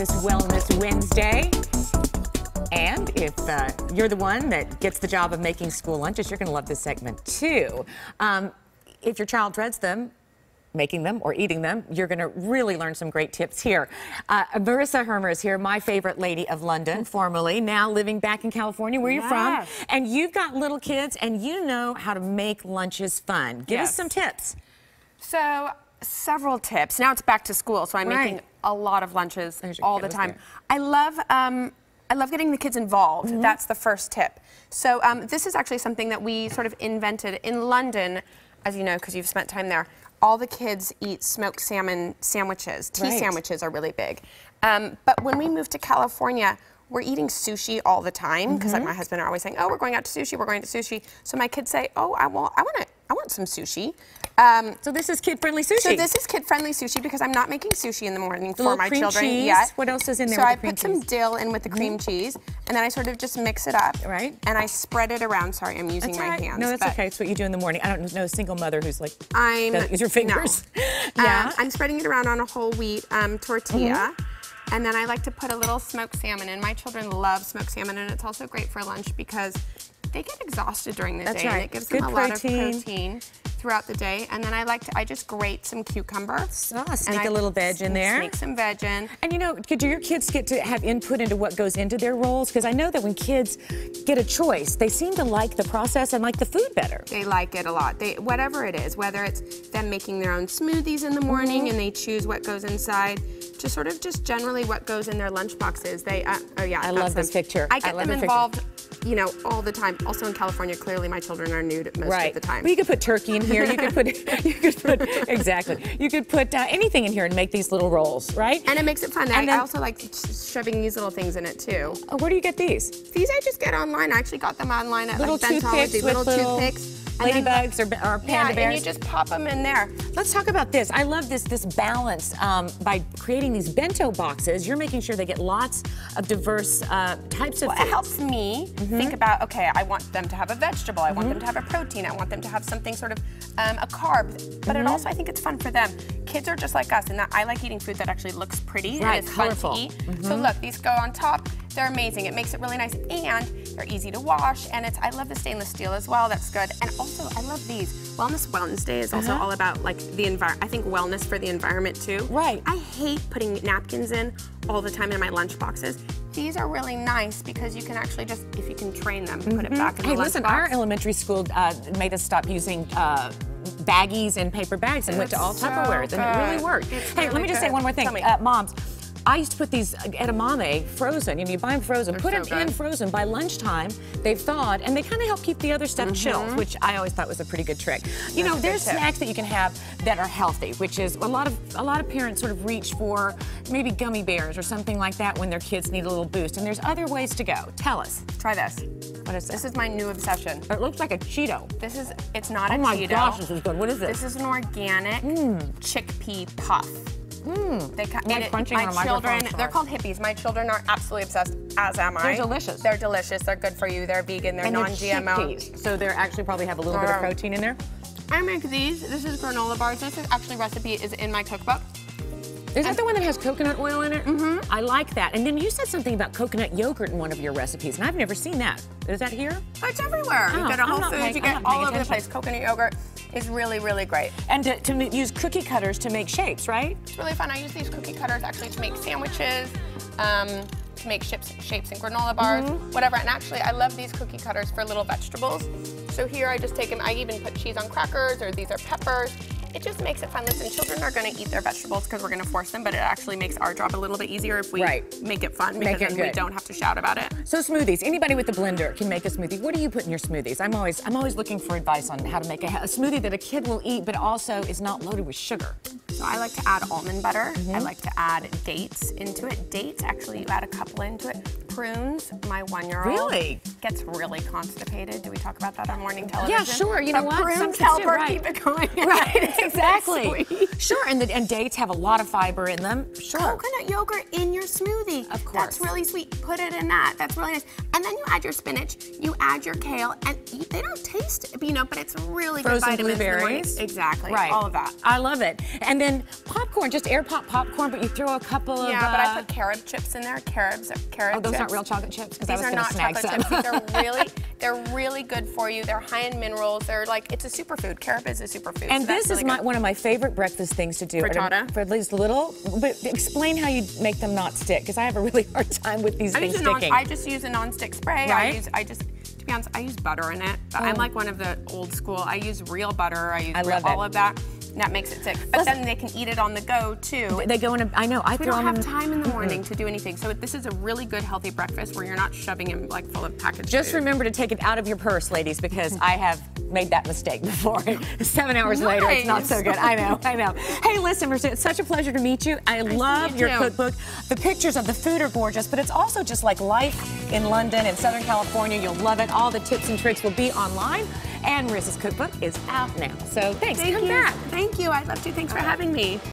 this Wellness Wednesday. And if you're the one that gets the job of making school lunches, you're going to love this segment too. If your child dreads them, making them or eating them, you're going to really learn some great tips here. Marissa Hermer is here, my favorite lady of London, formerly, now living back in California, where you're from. And you've got little kids, and you know how to make lunches fun. Give us some tips. So, several tips. Now it's back to school, so I'm making a lot of lunches all the time. I love getting the kids involved. That's the first tip. So this is actually something that we sort of invented in London, as you know, because you've spent time there. All the kids eat smoked salmon sandwiches. Tea sandwiches are really big. But when we moved to California, we're eating sushi all the time because my husband are always saying, "Oh, we're going out to sushi. We're going to sushi." So my kids say, "Oh, I want some sushi." So this is kid-friendly sushi. So this is kid-friendly sushi because I'm not making sushi in the morning for my children yet. What else is in there? So I put some dill in with the cream cheese, and then I sort of just mix it up. Right. And I spread it around. Sorry, I'm using my hands. No, that's okay. It's what you do in the morning. I don't know a single mother who's like, use your fingers. No. I'm spreading it around on a whole wheat tortilla. And then I like to put a little smoked salmon in. My children love smoked salmon, and it's also great for lunch because they get exhausted during the day. And it gives them a lot of protein throughout the day. And then I just grate some cucumber. Sneak a little veg in there. Sneak some veg in. And you know, do your kids get to have input into what goes into their rolls? Because I know that when kids get a choice, they seem to like the process and like the food better. They like it a lot. Whatever it is, whether it's them making their own smoothies in the morning and they choose what goes inside, just generally what goes in their lunch boxes. I love this picture. I get them involved, you know, all the time. Also in California, clearly my children are nude most of the time. Well, you could put turkey in here. You could put exactly. You could put anything in here and make these little rolls, right? And it makes it fun. I also like shoving these little things in it too. Oh, where do you get these? These I just get online. I actually got them online at little toothpicks, little toothpicks. Ladybugs or panda bears. And you just pop them in there. Let's talk about this. I love this balance. By creating these bento boxes, you're making sure they get lots of diverse types of foods. It helps me think about, okay, I want them to have a vegetable, I want them to have a protein, I want them to have something sort of a carb, but it also, I think it's fun for them. Kids are just like us, and I like eating food that actually looks pretty and is colorful. Fun to eat. So look, these go on top. They're amazing. It makes it really nice, and they're easy to wash. And I love the stainless steel as well. That's good. And also, I love these. Wellness Wednesday is also all about like the environment. I think wellness for the environment too. Right. I hate putting napkins in all the time in my lunch boxes. These are really nice because you can actually just, if you can train them, put it back in the lunch listen, box. our elementary school made us stop using baggies and paper bags and went to all Tupperwares, and it really worked. Hey, let me just say one more thing. Moms, I used to put these edamame frozen. You know, you buy them frozen, put them in frozen. By lunchtime, they've thawed, and they kind of help keep the other stuff chilled, which I always thought was a pretty good trick. You know, there's snacks that you can have that are healthy, which is a lot of parents sort of reach for maybe gummy bears or something like that when their kids need a little boost. And there's other ways to go. Tell us. Try this. What is this? This is my new obsession. It looks like a Cheeto. It's not a Cheeto. Oh my gosh, this is good. What is this? This is an organic chickpea puff. They're called hippies. My children are absolutely obsessed, as am I. They're delicious. They're delicious. They're good for you. They're vegan. They're non-GMO. So they actually probably have a little bit of protein in there. I make these. This is granola bars. This is actually recipe is in my cookbook. Is that the one that has coconut oil in it? I like that. And then you said something about coconut yogurt in one of your recipes, and I've never seen that. Is that here? It's everywhere. You get a Whole Foods, you get all over the place. Coconut yogurt is really, really great. And to use cookie cutters to make shapes, right? It's really fun. I use these cookie cutters actually to make sandwiches, to make shapes in granola bars, whatever. And actually, I love these cookie cutters for little vegetables. So here I just take them, I even put cheese on crackers, or these are peppers. It just makes it fun. Listen, children are going to eat their vegetables because we're going to force them, but it actually makes our job a little bit easier if we make it fun, because then we don't have to shout about it. So smoothies. Anybody with a blender can make a smoothie. What do you put in your smoothies? I'm always looking for advice on how to make a smoothie that a kid will eat, but also is not loaded with sugar. So I like to add almond butter. I like to add dates into it. Dates, actually, you add a couple into it. prunes, my 1-year-old Really? gets really constipated. Do we talk about that on morning television? Yeah, sure. You know what? Prunes Some help kids do, her right. keep it going. Right, exactly. Sure, and dates have a lot of fiber in them. Sure. Coconut yogurt in your smoothie. Of course. That's really sweet. Put it in that. That's really nice. And then you add your spinach, you add your kale, and they don't taste, but it's really Frozen good vitamins in the morning. blueberries. Exactly. Right. All of that. I love it. And then popcorn, just air pop popcorn, but you throw a couple of... Yeah, but I put carob chips in there. Carrot Oh, those chips. aren't real chocolate chips? Because I was These are going to not snag chocolate some. chips. They're really good for you. They're high in minerals. They're like, it's a superfood. Carob is a superfood. And so this that's is really one of my favorite breakfast things to do. Frittata? For these little, but explain how you make them not stick, because I have a really hard time with these things sticking. I just use a non-stick spray. Right? To be honest, I use butter in it. I'm like one of the old school. I use real butter. I use love all it. of that. And that makes it sick. But then they can eat it on the go too. They go in I know, I We throw don't them have time in the morning to do anything. So this is a really good healthy breakfast where you're not shoving him like full of packaged Just food. remember to take it out of your purse, ladies, because I have made that mistake before. 7 hours later, it's not so good. I know. Hey, listen, Marissa, it's such a pleasure to meet you. I love your cookbook. The pictures of the food are gorgeous, but it's also just like life in London and Southern California. You'll love it. All the tips and tricks will be online. And Marissa's cookbook is out now. So thanks. Come back. Thank you. I'd love to. Thanks for having me.